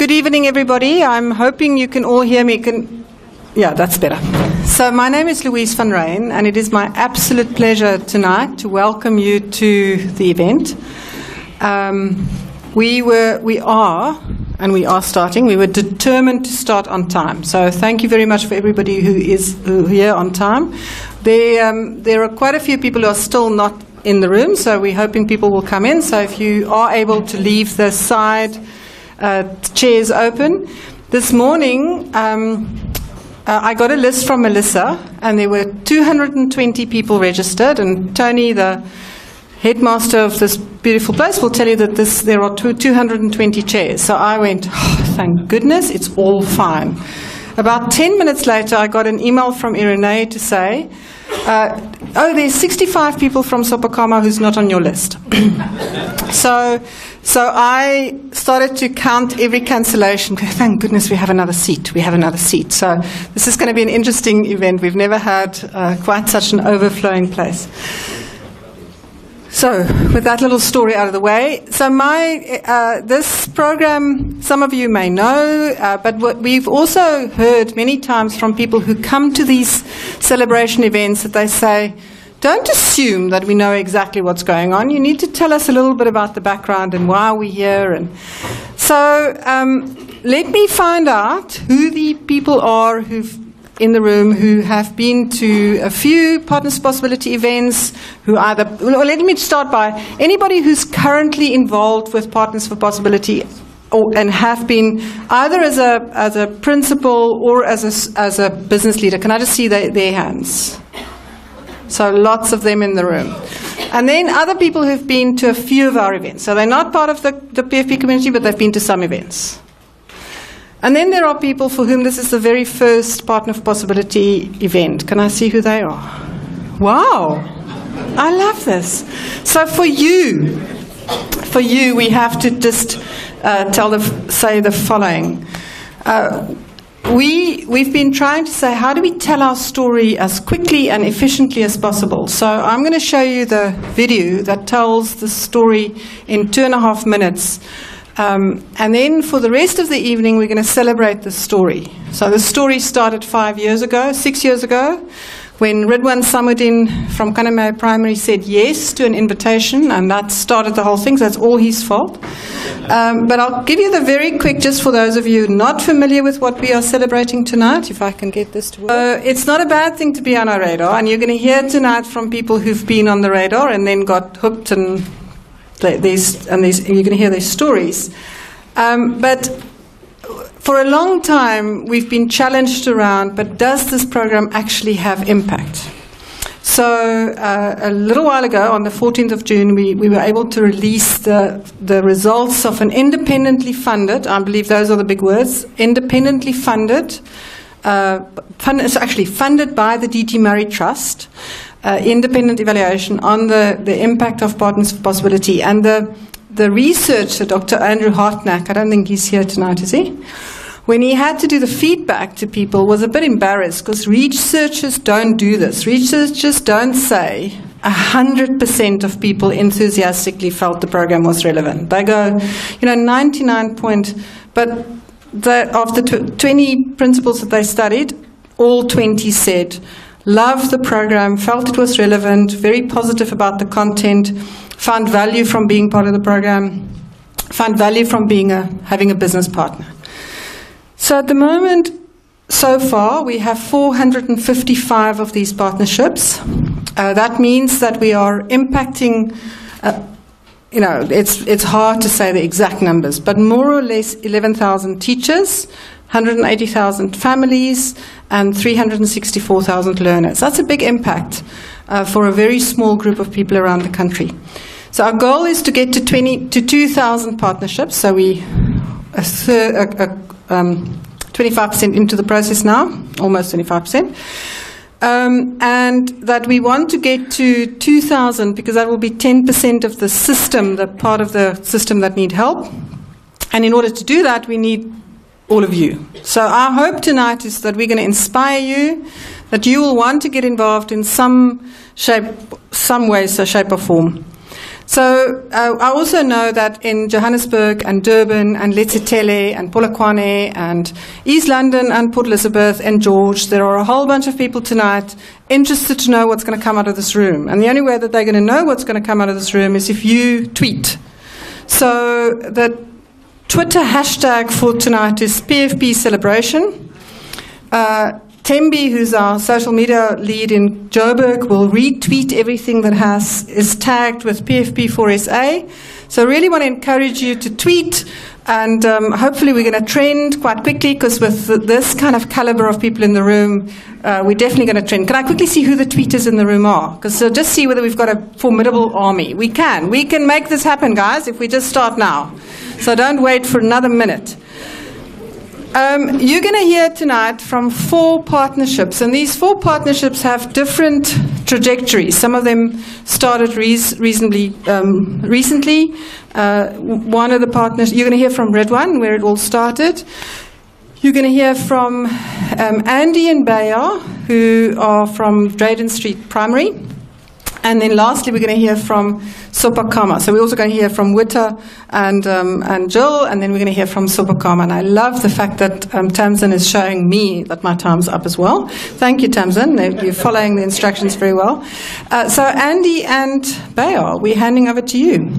Good evening, everybody. I'm hoping you can all hear me. Yeah, that's better. So my name is Louise van Rhyn, and it is my absolute pleasure tonight to welcome you to the event. We are starting. We were determined to start on time. So thank you very much for everybody who is here on time. There are quite a few people who are still not in the room, so we're hoping people will come in. So if you are able to leave the side chairs open. This morning, I got a list from Melissa, and there were 220 people registered, and Tony, the headmaster of this beautiful place, will tell you that there are 220 chairs. So I went, oh, thank goodness, it's all fine. About 10 minutes later, I got an email from Rhyn to say, there's 65 people from Sopakama who's not on your list. So I started to count every cancellation. Thank goodness we have another seat. So this is going to be an interesting event. We've never had quite such an overflowing place. So, with that little story out of the way, so this program, some of you may know, but what we've also heard many times from people who come to these celebration events that they say, don't assume that we know exactly what's going on. You need to tell us a little bit about the background and why we're here. And so, let me find out who the people are in the room who have been to a few Partners for Possibility events, let me start by anybody who's currently involved with Partners for Possibility and have been either as a principal or as a business leader. Can I just see their hands? So lots of them in the room. And then other people who've been to a few of our events. So they're not part of the PFP community, but they've been to some events. And then there are people for whom this is the very first Partner for Possibility event. Can I see who they are? Wow, I love this. So for you, we have to just say the following. We've been trying to say, how do we tell our story as quickly and efficiently as possible? So I'm going to show you the video that tells the story in 2.5 minutes. And then for the rest of the evening, we're going to celebrate the story. So the story started 6 years ago, when Ridwan Samudin from Kaname Primary said yes to an invitation, and that started the whole thing, so that's all his fault. But I'll give you the very quick, just for those of you not familiar with what we are celebrating tonight, if I can get this to work. It's not a bad thing to be on our radar, and you're going to hear tonight from people who've been on the radar and then got hooked and you're going to hear their stories. But for a long time, we've been challenged around, but does this program actually have impact? So a little while ago, on the 14th of June, we were able to release the results of an independently funded, I believe those are the big words, independently funded, it's actually funded by the D.T. Murray Trust, independent evaluation on the impact of Partners for Possibility. And the researcher, Dr. Andrew Hartnack, I don't think he's here tonight, is he? When he had to do the feedback to people, was a bit embarrassed, because researchers don't do this. Researchers don't say 100% of people enthusiastically felt the program was relevant. They go, 99 point, but of the 20 principals that they studied, all 20 said, loved the program, felt it was relevant, very positive about the content, found value from being part of the program, found value from having a business partner. So at the moment, so far, we have 455 of these partnerships. That means that we are impacting, it's hard to say the exact numbers, but more or less 11,000 teachers, 180,000 families, and 364,000 learners. That's a big impact for a very small group of people around the country. So our goal is to get to 2,000 partnerships. So we 25% into the process now, almost 25%. And that we want to get to 2,000 because that will be 10% of the system, the part of the system that need help. And in order to do that, we need all of you. So our hope tonight is that we're going to inspire you, that you will want to get involved in some way, shape or form. So I also know that in Johannesburg and Durban and Letsitele and Polokwane and East London and Port Elizabeth and George, there are a whole bunch of people tonight interested to know what's going to come out of this room. And the only way that they're going to know what's going to come out of this room is if you tweet. So the Twitter hashtag for tonight is PFP Celebration. Tembi, who's our social media lead in Joburg, will retweet everything that is tagged with PFP4SA. So I really want to encourage you to tweet, and hopefully we're going to trend quite quickly, because with this kind of caliber of people in the room, we're definitely going to trend. Can I quickly see who the tweeters in the room are? Because just see whether we've got a formidable army. We can make this happen, guys, if we just start now. So don't wait for another minute. You're going to hear tonight from 4 partnerships, and these 4 partnerships have different trajectories. Some of them started reasonably recently. One of the partners, you're going to hear from Red One, where it all started. You're going to hear from Andy and Bayer, who are from Drayden Street Primary. And then lastly, we're going to hear from Sopakama. So we're also going to hear from Witta and Jill, and then we're going to hear from Sopakama. And I love the fact that Tamsin is showing me that my time's up as well. Thank you, Tamsin. You're following the instructions very well. So Andy and Bayer, we're handing over to you.